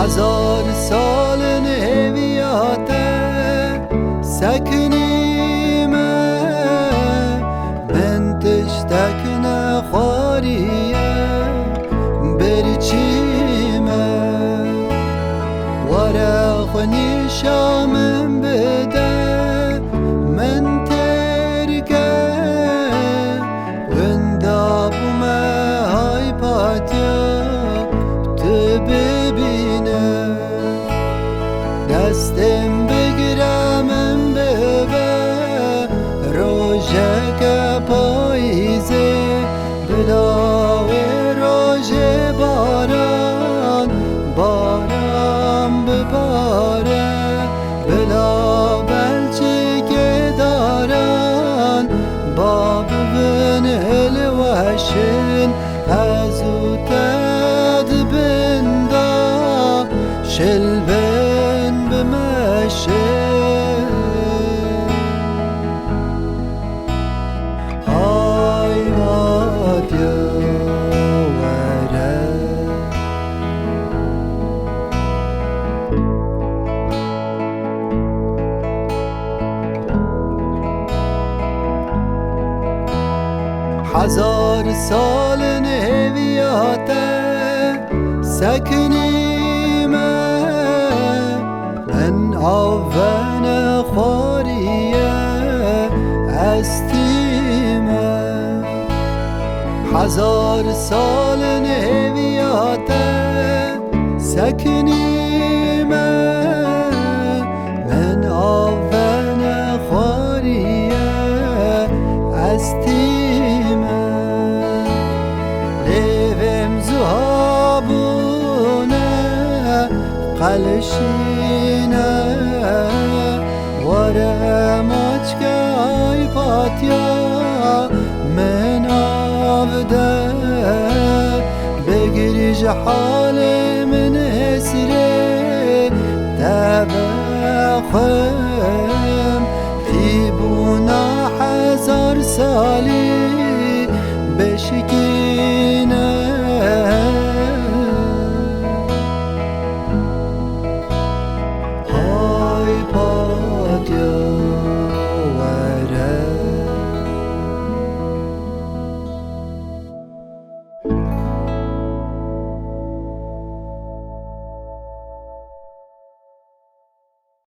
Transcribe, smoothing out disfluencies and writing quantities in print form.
1000 سال هویاته سکنیمه من تشتک نخواریه برچیمه ورق نیشامم بده من ترکه وندابومه های پاتیا ببینه دستم بگیرم ببه روژه پاییزه بلاوه روژه باران باران بباره بلا بلچه که دارن باب بن الوشن از او تد بندا شلبن بمشه های وادیا وره 1000 سال هویاته سکنیمه من آون خوریه استیمه 1000 سال هویاته سکنیمه من آون خوریه استیمه لیوم زهابونه قلشینه ورم آچکای پاتیا من آبده بگریج حال من اسره تبخم تیبونا 1000 سالی بشکینه